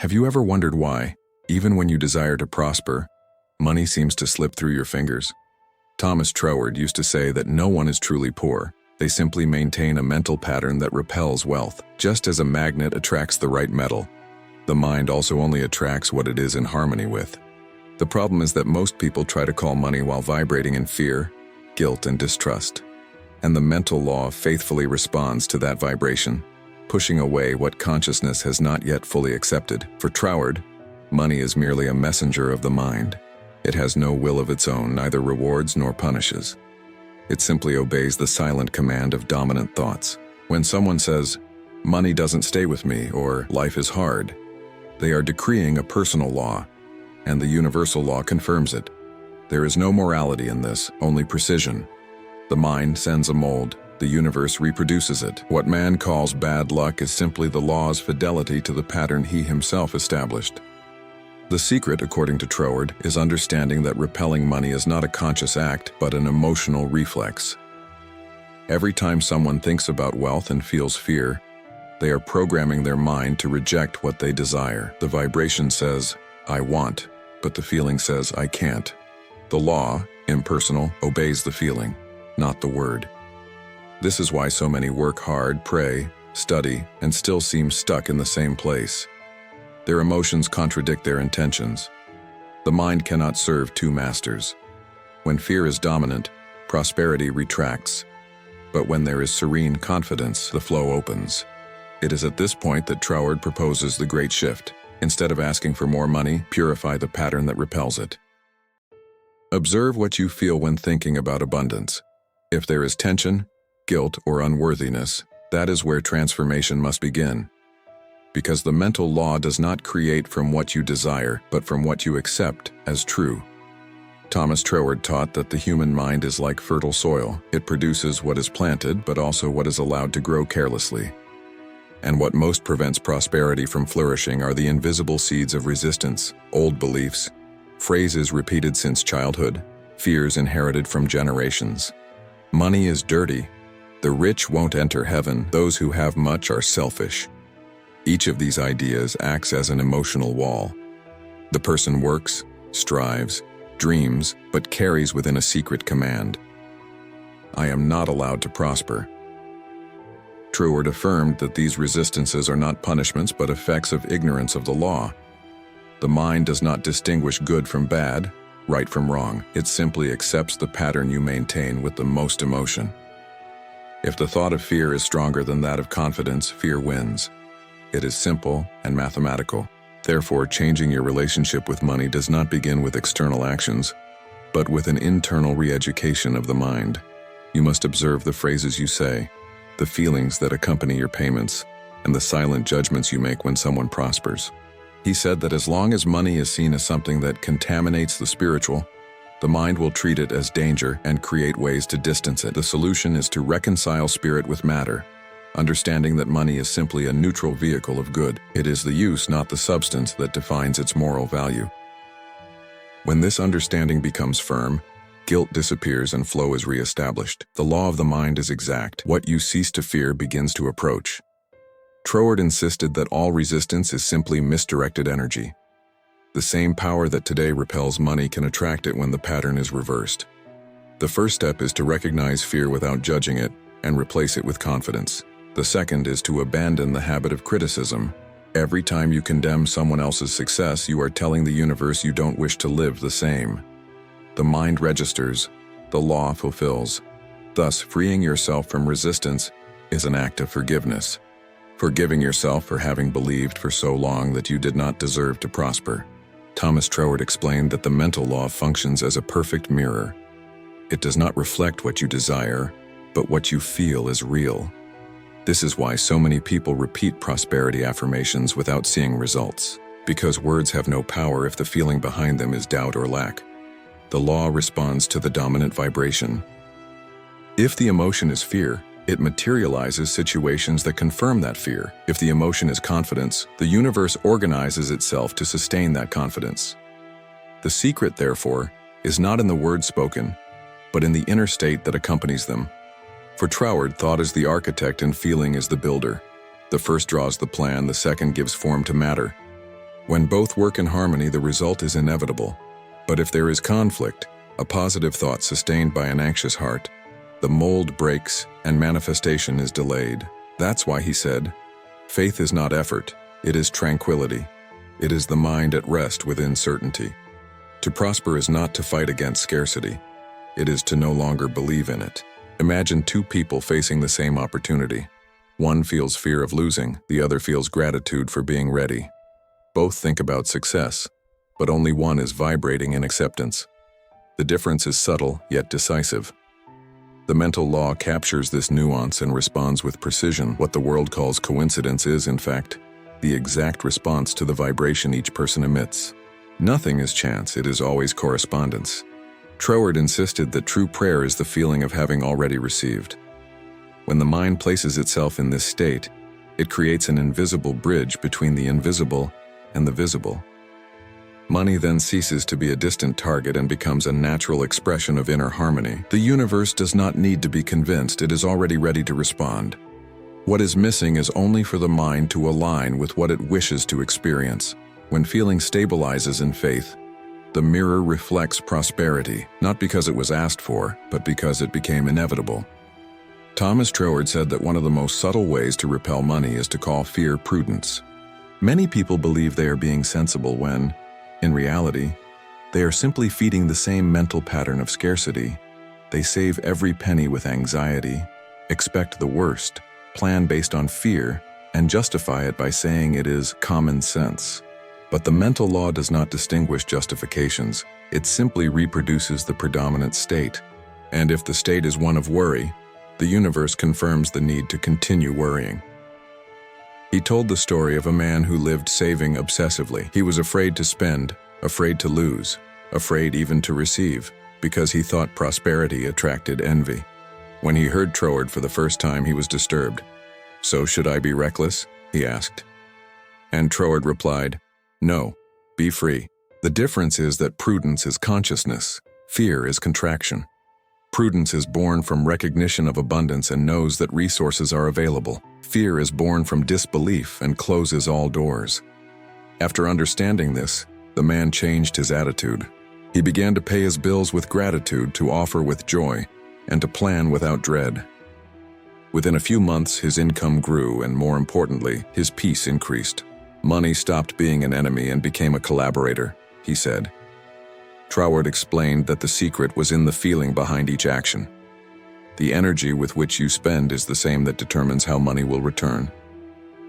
Have you ever wondered why, even when you desire to prosper, money seems to slip through your fingers? Thomas Troward used to say that no one is truly poor. They simply maintain a mental pattern that repels wealth. Just as a magnet attracts the right metal, the mind also only attracts what it is in harmony with. The problem is that most people try to call money while vibrating in fear, guilt, and distrust. And the mental law faithfully responds to that vibration, pushing away what consciousness has not yet fully accepted. For Troward, money is merely a messenger of the mind. It has no will of its own, neither rewards nor punishes. It simply obeys the silent command of dominant thoughts. When someone says, "Money doesn't stay with me," or "Life is hard," they are decreeing a personal law, and the universal law confirms it. There is no morality in this, only precision. The mind sends a mold, the universe reproduces it. What man calls bad luck is simply the law's fidelity to the pattern he himself established. The secret, according to Troward, is understanding that repelling money is not a conscious act, but an emotional reflex. Every time someone thinks about wealth and feels fear, they are programming their mind to reject what they desire. The vibration says, "I want," but the feeling says, "I can't." The law, impersonal, obeys the feeling, not the word. This is why so many work hard, pray, study, and still seem stuck in the same place. Their emotions contradict their intentions. The mind cannot serve two masters. When fear is dominant, prosperity retracts. But when there is serene confidence, the flow opens. It is at this point that Troward proposes the great shift. Instead of asking for more money, purify the pattern that repels it. Observe what you feel when thinking about abundance. If there is tension, guilt, or unworthiness, that is where transformation must begin. Because the mental law does not create from what you desire, but from what you accept as true. Thomas Troward taught that the human mind is like fertile soil. It produces what is planted, but also what is allowed to grow carelessly. And what most prevents prosperity from flourishing are the invisible seeds of resistance, old beliefs, phrases repeated since childhood, fears inherited from generations. Money is dirty. The rich won't enter heaven. Those who have much are selfish. Each of these ideas acts as an emotional wall. The person works, strives, dreams, but carries within a secret command. I am not allowed to prosper. Troward affirmed that these resistances are not punishments but effects of ignorance of the law. The mind does not distinguish good from bad, right from wrong. It simply accepts the pattern you maintain with the most emotion. If the thought of fear is stronger than that of confidence, fear wins. It is simple and mathematical. Therefore, changing your relationship with money does not begin with external actions, but with an internal re-education of the mind. You must observe the phrases you say, the feelings that accompany your payments, and the silent judgments you make when someone prospers. He said that as long as money is seen as something that contaminates the spiritual, the mind will treat it as danger and create ways to distance it. The solution is to reconcile spirit with matter, understanding that money is simply a neutral vehicle of good. It is the use, not the substance, that defines its moral value. When this understanding becomes firm, guilt disappears and flow is re-established. The law of the mind is exact. What you cease to fear begins to approach. Troward insisted that all resistance is simply misdirected energy. The same power that today repels money can attract it when the pattern is reversed. The first step is to recognize fear without judging it and replace it with confidence. The second is to abandon the habit of criticism. Every time you condemn someone else's success, you are telling the universe you don't wish to live the same. The mind registers, the law fulfills. Thus, freeing yourself from resistance is an act of forgiveness. Forgiving yourself for having believed for so long that you did not deserve to prosper. Thomas Troward explained that the mental law functions as a perfect mirror. It does not reflect what you desire, but what you feel is real. This is why so many people repeat prosperity affirmations without seeing results, because words have no power if the feeling behind them is doubt or lack. The law responds to the dominant vibration. If the emotion is fear, it materializes situations that confirm that fear. If the emotion is confidence, the universe organizes itself to sustain that confidence. The secret, therefore, is not in the words spoken, but in the inner state that accompanies them. For Troward, thought is the architect and feeling is the builder. The first draws the plan, the second gives form to matter. When both work in harmony, the result is inevitable. But if there is conflict, a positive thought sustained by an anxious heart, the mold breaks and manifestation is delayed. That's why he said, "Faith is not effort, it is tranquility. It is the mind at rest within certainty." To prosper is not to fight against scarcity. It is to no longer believe in it. Imagine two people facing the same opportunity. One feels fear of losing, the other feels gratitude for being ready. Both think about success, but only one is vibrating in acceptance. The difference is subtle, yet decisive. The mental law captures this nuance and responds with precision. What the world calls coincidence is, in fact, the exact response to the vibration each person emits. Nothing is chance, it is always correspondence. Troward insisted that true prayer is the feeling of having already received. When the mind places itself in this state, it creates an invisible bridge between the invisible and the visible. Money then ceases to be a distant target and becomes a natural expression of inner harmony. The universe does not need to be convinced, it is already ready to respond. What is missing is only for the mind to align with what it wishes to experience. When feeling stabilizes in faith, the mirror reflects prosperity, not because it was asked for, but because it became inevitable. Thomas Troward said that one of the most subtle ways to repel money is to call fear prudence. Many people believe they are being sensible when, in reality, they are simply feeding the same mental pattern of scarcity. They save every penny with anxiety, expect the worst, plan based on fear, and justify it by saying it is common sense. But the mental law does not distinguish justifications, it simply reproduces the predominant state. And if the state is one of worry, the universe confirms the need to continue worrying. He told the story of a man who lived saving obsessively. He was afraid to spend, afraid to lose, afraid even to receive, because he thought prosperity attracted envy. When he heard Troward for the first time, he was disturbed. "So should I be reckless?" he asked. And Troward replied, "No, be free." The difference is that prudence is consciousness, fear is contraction. Prudence is born from recognition of abundance and knows that resources are available. Fear is born from disbelief and closes all doors. After understanding this, the man changed his attitude. He began to pay his bills with gratitude, to offer with joy, and to plan without dread. Within a few months, his income grew, and more importantly, his peace increased. Money stopped being an enemy and became a collaborator, he said. Troward explained that the secret was in the feeling behind each action. The energy with which you spend is the same that determines how money will return.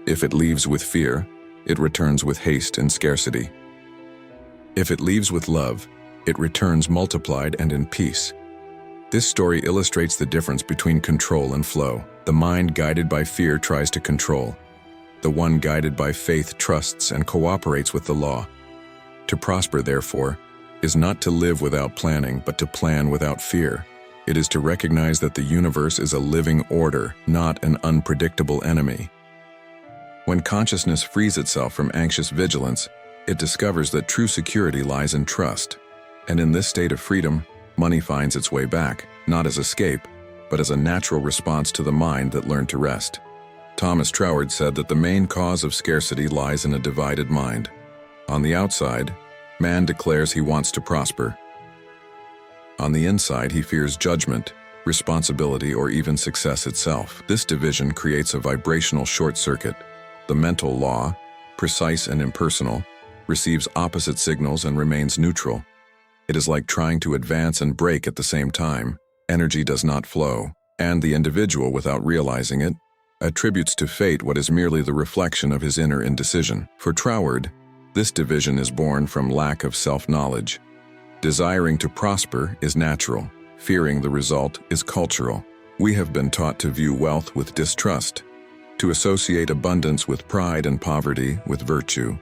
If it leaves with fear, it returns with haste and scarcity. If it leaves with love, it returns multiplied and in peace. This story illustrates the difference between control and flow. The mind guided by fear tries to control. The one guided by faith trusts and cooperates with the law. To prosper, therefore, is not to live without planning, but to plan without fear. It is to recognize that the universe is a living order, not an unpredictable enemy. When consciousness frees itself from anxious vigilance, it discovers that true security lies in trust. And in this state of freedom, money finds its way back, not as escape, but as a natural response to the mind that learned to rest. Thomas Troward said that the main cause of scarcity lies in a divided mind. On the outside, man declares he wants to prosper. On the inside, he fears judgment, responsibility, or even success itself. This division creates a vibrational short circuit. The mental law, precise and impersonal, receives opposite signals and remains neutral. It is like trying to advance and brake at the same time. Energy does not flow, and the individual, without realizing it, attributes to fate what is merely the reflection of his inner indecision. For Troward, this division is born from lack of self-knowledge. Desiring to prosper is natural. Fearing the result is cultural. We have been taught to view wealth with distrust, to associate abundance with pride and poverty with virtue.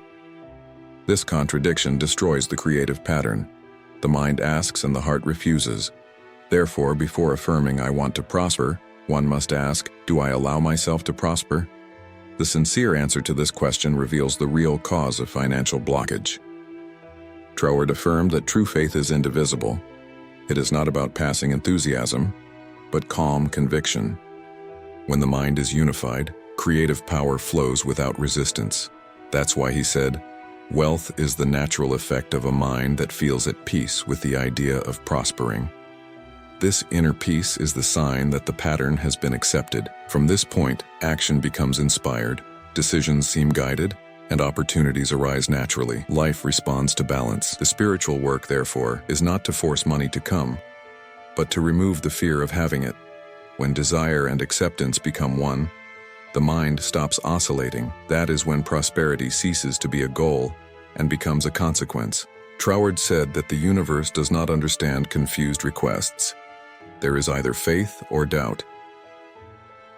This contradiction destroys the creative pattern. The mind asks and the heart refuses. Therefore, before affirming "I want to prosper," one must ask, do I allow myself to prosper? The sincere answer to this question reveals the real cause of financial blockage. Troward affirmed that true faith is indivisible. It is not about passing enthusiasm, but calm conviction. When the mind is unified, creative power flows without resistance. That's why he said, Wealth is the natural effect of a mind that feels at peace with the idea of prospering. This inner peace is the sign that the pattern has been accepted. From this point, action becomes inspired, decisions seem guided, and opportunities arise naturally. Life responds to balance. The spiritual work, therefore, is not to force money to come, but to remove the fear of having it. When desire and acceptance become one, the mind stops oscillating. That is when prosperity ceases to be a goal and becomes a consequence. Troward said that the universe does not understand confused requests. There is either faith or doubt.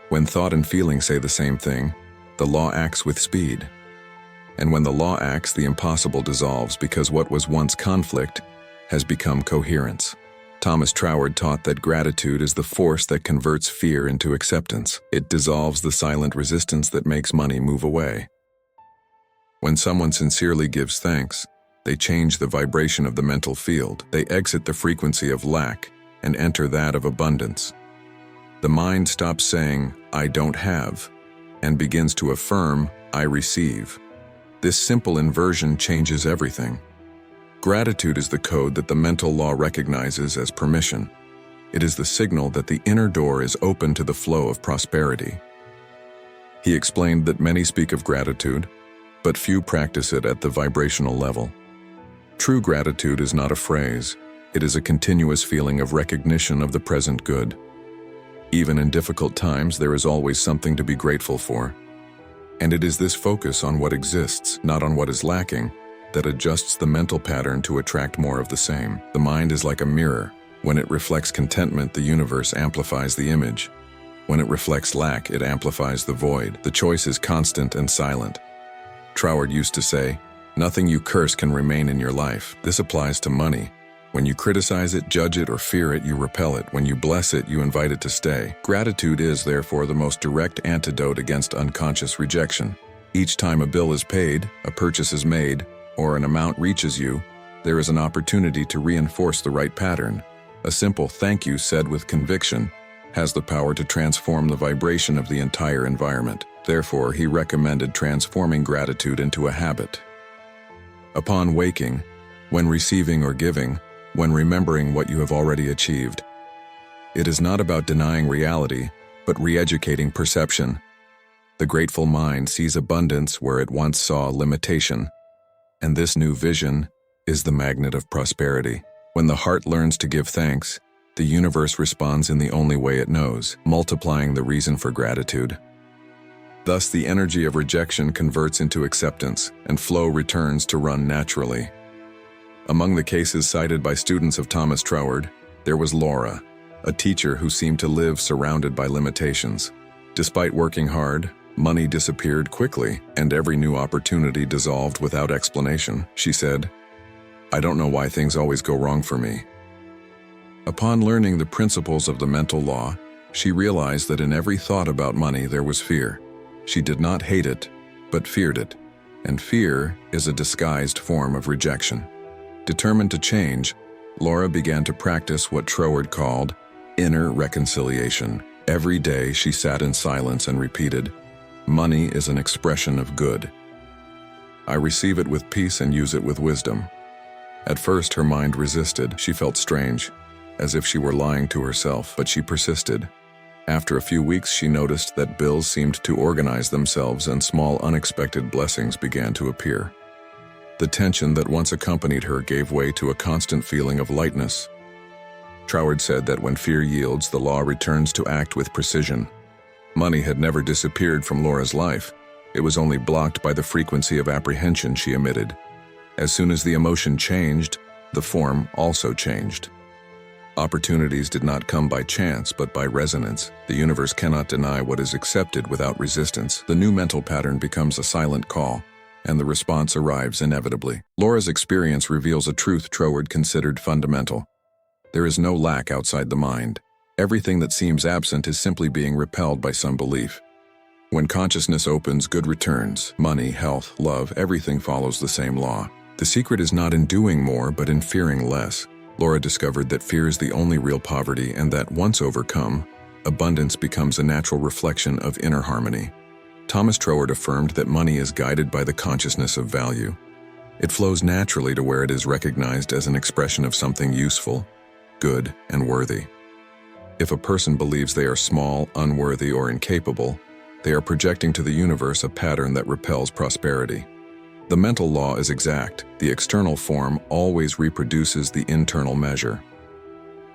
When thought and feeling say the same thing, the law acts with speed. And when the law acts, the impossible dissolves because what was once conflict has become coherence. Thomas Troward taught that gratitude is the force that converts fear into acceptance. It dissolves the silent resistance that makes money move away. When someone sincerely gives thanks, they change the vibration of the mental field. They exit the frequency of lack and enter that of abundance. The mind stops saying, "I don't have," and begins to affirm, "I receive." This simple inversion changes everything. Gratitude is the code that the mental law recognizes as permission. It is the signal that the inner door is open to the flow of prosperity. He explained that many speak of gratitude, but few practice it at the vibrational level. True gratitude is not a phrase. It is a continuous feeling of recognition of the present good. Even in difficult times, there is always something to be grateful for. And it is this focus on what exists, not on what is lacking, that adjusts the mental pattern to attract more of the same. The mind is like a mirror. When it reflects contentment, the universe amplifies the image. When it reflects lack, it amplifies the void. The choice is constant and silent. Troward used to say, "Nothing you curse can remain in your life." This applies to money. When you criticize it, judge it, or fear it, you repel it. When you bless it, you invite it to stay. Gratitude is, therefore, the most direct antidote against unconscious rejection. Each time a bill is paid, a purchase is made, or an amount reaches you, there is an opportunity to reinforce the right pattern. A simple thank you said with conviction has the power to transform the vibration of the entire environment. Therefore, he recommended transforming gratitude into a habit. Upon waking, when receiving or giving, when remembering what you have already achieved, it is not about denying reality, but re-educating perception. The grateful mind sees abundance where it once saw limitation. And this new vision is the magnet of prosperity. When the heart learns to give thanks, the universe responds in the only way it knows, multiplying the reason for gratitude. Thus, the energy of rejection converts into acceptance, and flow returns to run naturally. Among the cases cited by students of Thomas Troward, there was Laura, a teacher who seemed to live surrounded by limitations. Despite working hard, money disappeared quickly, and every new opportunity dissolved without explanation. She said, "I don't know why things always go wrong for me." Upon learning the principles of the mental law, she realized that in every thought about money there was fear. She did not hate it, but feared it, and fear is a disguised form of rejection. Determined to change, Laura began to practice what Troward called inner reconciliation. Every day she sat in silence and repeated, "Money is an expression of good. I receive it with peace and use it with wisdom." At first her mind resisted. She felt strange, as if she were lying to herself, but she persisted. After a few weeks she noticed that bills seemed to organize themselves and small unexpected blessings began to appear. The tension that once accompanied her gave way to a constant feeling of lightness. Troward said that when fear yields, the law returns to act with precision. Money had never disappeared from Laura's life. It was only blocked by the frequency of apprehension she emitted. As soon as the emotion changed, the form also changed. Opportunities did not come by chance, but by resonance. The universe cannot deny what is accepted without resistance. The new mental pattern becomes a silent call, and the response arrives inevitably. Laura's experience reveals a truth Troward considered fundamental. There is no lack outside the mind. Everything that seems absent is simply being repelled by some belief. When consciousness opens, good returns. Money, health, love, everything follows the same law. The secret is not in doing more, but in fearing less. Laura discovered that fear is the only real poverty, and that once overcome, abundance becomes a natural reflection of inner harmony. Thomas Troward affirmed that money is guided by the consciousness of value. It flows naturally to where it is recognized as an expression of something useful, good, and worthy. If a person believes they are small, unworthy, or incapable, they are projecting to the universe a pattern that repels prosperity. The mental law is exact. The external form always reproduces the internal measure.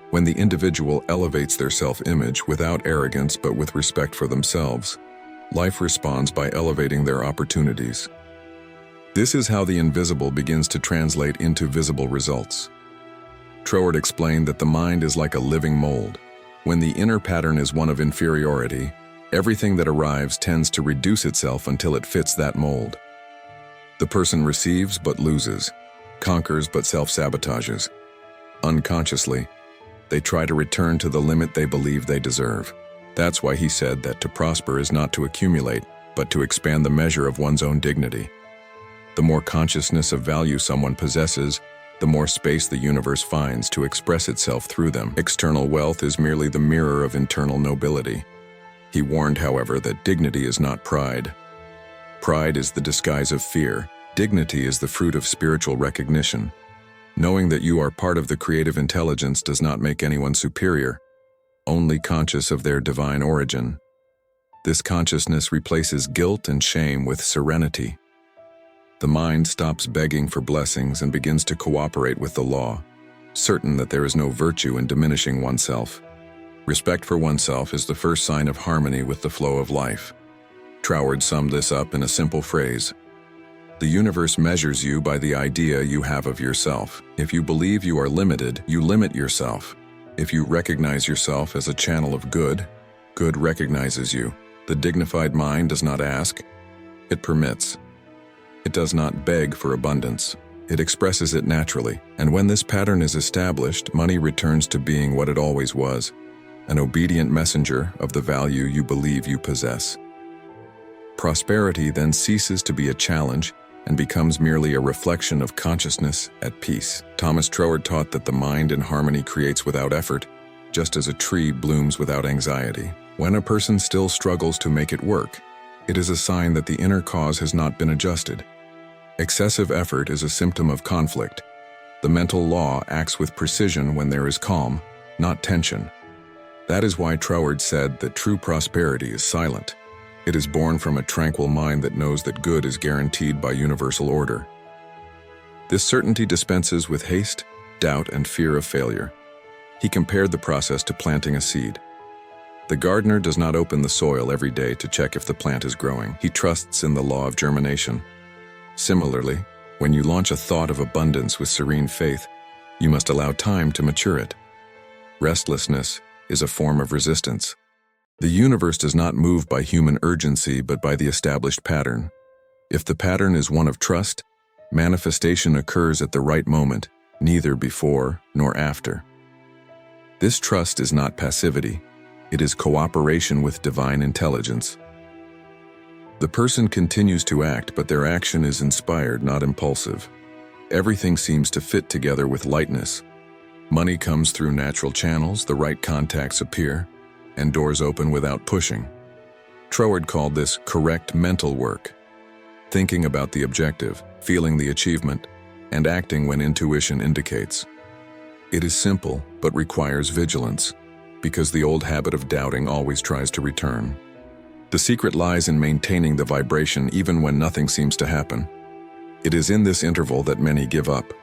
When the individual elevates their self-image without arrogance but with respect for themselves, life responds by elevating their opportunities. This is how the invisible begins to translate into visible results. Troward explained that the mind is like a living mold. When the inner pattern is one of inferiority, everything that arrives tends to reduce itself until it fits that mold. The person receives but loses, conquers but self-sabotages. Unconsciously, they try to return to the limit they believe they deserve. That's why he said that to prosper is not to accumulate, but to expand the measure of one's own dignity. The more consciousness of value someone possesses, the more space the universe finds to express itself through them. External wealth is merely the mirror of internal nobility. He warned, however, that dignity is not pride. Pride is the disguise of fear. Dignity is the fruit of spiritual recognition. Knowing that you are part of the creative intelligence does not make anyone superior, only conscious of their divine origin. This consciousness replaces guilt and shame with serenity. The mind stops begging for blessings and begins to cooperate with the law, certain that there is no virtue in diminishing oneself. Respect for oneself is the first sign of harmony with the flow of life. Troward summed this up in a simple phrase: the universe measures you by the idea you have of yourself. If you believe you are limited, you limit yourself. If you recognize yourself as a channel of good, good recognizes you. The dignified mind does not ask, it permits. It does not beg for abundance. It expresses it naturally. And when this pattern is established, money returns to being what it always was, an obedient messenger of the value you believe you possess. Prosperity then ceases to be a challenge and becomes merely a reflection of consciousness at peace. Thomas Troward taught that the mind in harmony creates without effort, just as a tree blooms without anxiety. When a person still struggles to make it work, it is a sign that the inner cause has not been adjusted. Excessive effort is a symptom of conflict. The mental law acts with precision when there is calm, not tension. That is why Troward said that true prosperity is silent. It is born from a tranquil mind that knows that good is guaranteed by universal order. This certainty dispenses with haste, doubt, and fear of failure. He compared the process to planting a seed. The gardener does not open the soil every day to check if the plant is growing. He trusts in the law of germination. Similarly, when you launch a thought of abundance with serene faith, you must allow time to mature it. Restlessness is a form of resistance. The universe does not move by human urgency but by the established pattern. If the pattern is one of trust, manifestation occurs at the right moment, neither before nor after. This trust is not passivity. It is cooperation with divine intelligence. The person continues to act, but their action is inspired, not impulsive. Everything seems to fit together with lightness. Money comes through natural channels, the right contacts appear, and doors open without pushing. Troward called this correct mental work. Thinking about the objective, feeling the achievement, and acting when intuition indicates. It is simple, but requires vigilance, because the old habit of doubting always tries to return. The secret lies in maintaining the vibration even when nothing seems to happen. It is in this interval that many give up.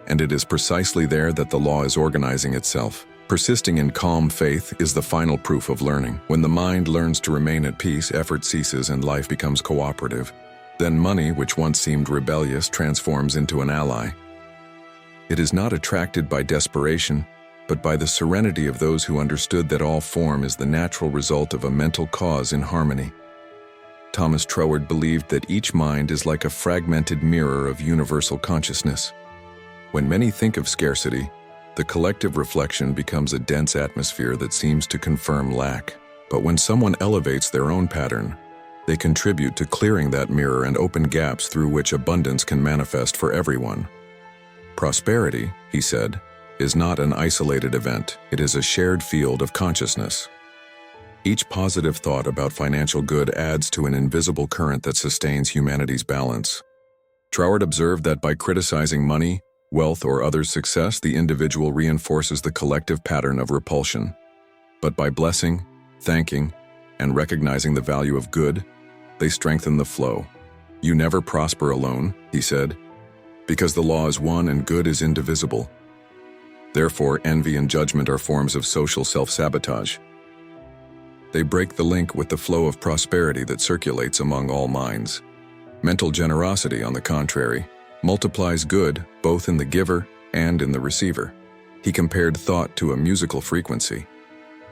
And it is precisely there that the law is organizing itself. Persisting in calm faith is the final proof of learning. When the mind learns to remain at peace, effort ceases and life becomes cooperative. Then money, which once seemed rebellious, transforms into an ally. It is not attracted by desperation, but by the serenity of those who understood that all form is the natural result of a mental cause in harmony. Thomas Troward believed that each mind is like a fragmented mirror of universal consciousness. When many think of scarcity, the collective reflection becomes a dense atmosphere that seems to confirm lack. But when someone elevates their own pattern, they contribute to clearing that mirror and open gaps through which abundance can manifest for everyone. Prosperity, he said, is not an isolated event. It is a shared field of consciousness. Each positive thought about financial good adds to an invisible current that sustains humanity's balance. Troward observed that by criticizing money, wealth, or others' success, the individual reinforces the collective pattern of repulsion. But by blessing, thanking, and recognizing the value of good, they strengthen the flow. You never prosper alone, he said, because the law is one and good is indivisible. Therefore, envy and judgment are forms of social self-sabotage. They break the link with the flow of prosperity that circulates among all minds. Mental generosity, on the contrary, multiplies good both in the giver and in the receiver. He compared thought to a musical frequency.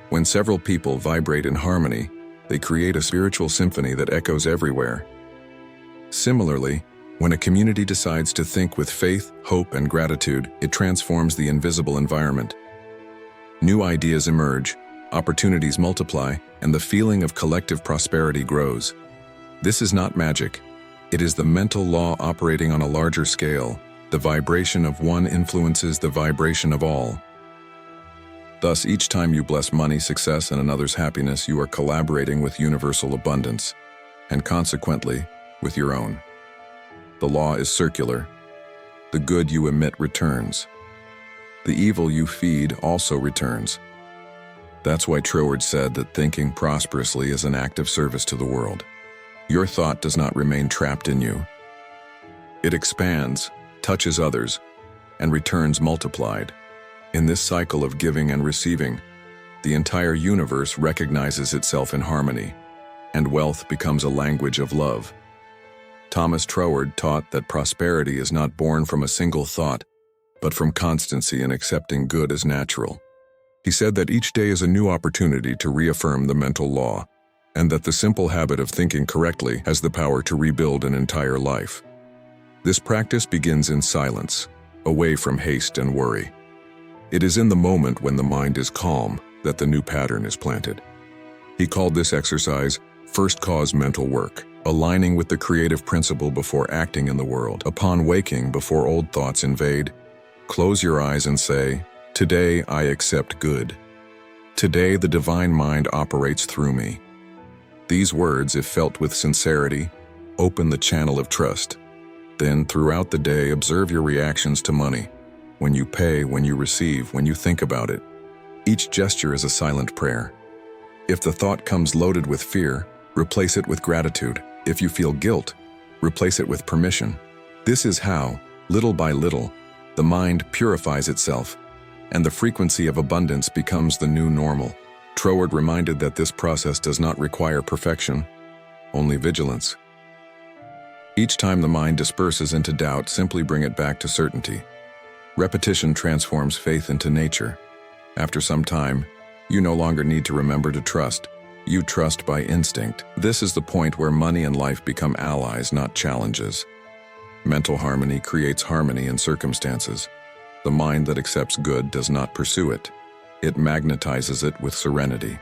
When several people vibrate in harmony, they create a spiritual symphony that echoes everywhere. Similarly, when a community decides to think with faith, hope, and gratitude, it transforms the invisible environment. New ideas emerge, opportunities multiply, and the feeling of collective prosperity grows. This is not magic. It is the mental law operating on a larger scale. The vibration of one influences the vibration of all. Thus, each time you bless money, success, and another's happiness, you are collaborating with universal abundance, and consequently, with your own. The law is circular. The good you emit returns. The evil you feed also returns. That's why Troward said that thinking prosperously is an act of service to the world. Your thought does not remain trapped in you. It expands, touches others, and returns multiplied. In this cycle of giving and receiving, the entire universe recognizes itself in harmony, and wealth becomes a language of love. Thomas Troward taught that prosperity is not born from a single thought, but from constancy in accepting good as natural. He said that each day is a new opportunity to reaffirm the mental law, and that the simple habit of thinking correctly has the power to rebuild an entire life. This practice begins in silence, away from haste and worry. It is in the moment when the mind is calm that the new pattern is planted. He called this exercise first cause mental work, aligning with the creative principle before acting in the world. Upon waking, before old thoughts invade, close your eyes and say, "Today I accept good. Today the divine mind operates through me." These words, if felt with sincerity, open the channel of trust. Then, throughout the day, observe your reactions to money. When you pay, when you receive, when you think about it. Each gesture is a silent prayer. If the thought comes loaded with fear, replace it with gratitude. If you feel guilt, replace it with permission. This is how, little by little, the mind purifies itself, and the frequency of abundance becomes the new normal. Troward reminded that this process does not require perfection, only vigilance. Each time the mind disperses into doubt, simply bring it back to certainty. Repetition transforms faith into nature. After some time, you no longer need to remember to trust. You trust by instinct. This is the point where money and life become allies, not challenges. Mental harmony creates harmony in circumstances. The mind that accepts good does not pursue it. It magnetizes it with serenity.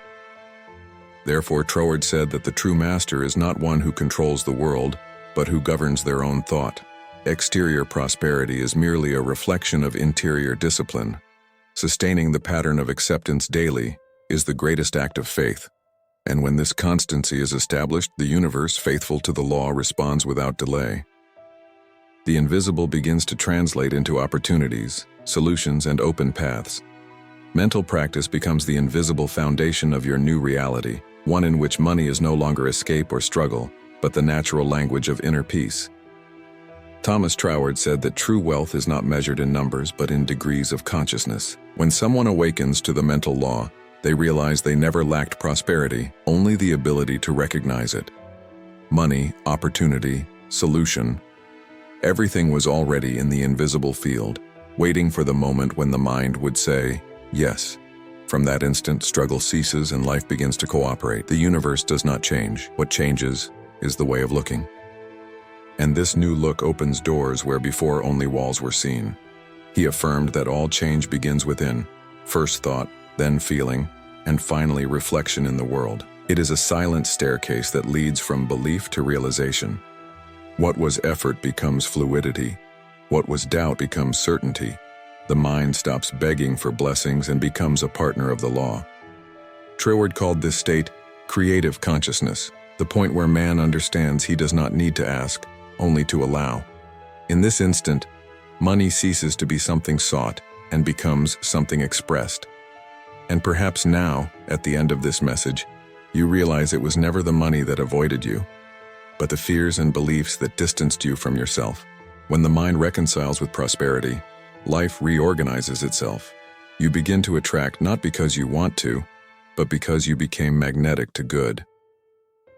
Therefore, Troward said that the true master is not one who controls the world, but who governs their own thought. Exterior prosperity is merely a reflection of interior discipline. Sustaining the pattern of acceptance daily is the greatest act of faith. And when this constancy is established, the universe, faithful to the law, responds without delay. The invisible begins to translate into opportunities, solutions, and open paths. Mental practice becomes the invisible foundation of your new reality, one in which money is no longer escape or struggle, but the natural language of inner peace. Thomas Troward said that true wealth is not measured in numbers, but in degrees of consciousness. When someone awakens to the mental law, they realize they never lacked prosperity, only the ability to recognize it. Money, opportunity, solution, everything was already in the invisible field, waiting for the moment when the mind would say, yes. From that instant, struggle ceases and life begins to cooperate. The universe does not change. What changes is the way of looking. And this new look opens doors where before only walls were seen. He affirmed that all change begins within, first thought, then feeling, and finally reflection in the world. It is a silent staircase that leads from belief to realization. What was effort becomes fluidity. What was doubt becomes certainty. The mind stops begging for blessings and becomes a partner of the law. Troward called this state creative consciousness, the point where man understands he does not need to ask, only to allow. In this instant, money ceases to be something sought and becomes something expressed. And perhaps now, at the end of this message, you realize it was never the money that avoided you, but the fears and beliefs that distanced you from yourself. When the mind reconciles with prosperity, life reorganizes itself. You begin to attract not because you want to, but because you became magnetic to good.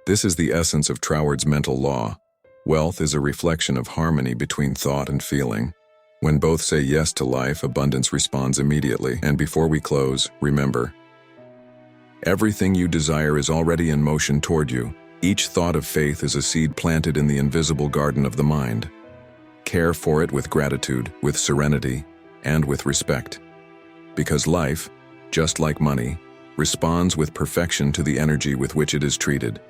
This is the essence of Troward's mental law. Wealth is a reflection of harmony between thought and feeling. When both say yes to life, abundance responds immediately. And before we close, remember, everything you desire is already in motion toward you. Each thought of faith is a seed planted in the invisible garden of the mind. Care for it with gratitude, with serenity, and with respect. Because life, just like money, responds with perfection to the energy with which it is treated.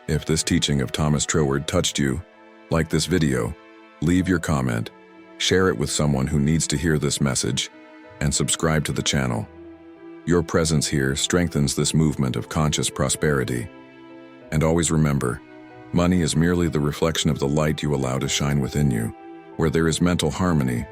If this teaching of Thomas Troward touched you, like this video, leave your comment, share it with someone who needs to hear this message, and subscribe to the channel. Your presence here strengthens this movement of conscious prosperity. And always remember, money is merely the reflection of the light you allow to shine within you. Where there is mental harmony,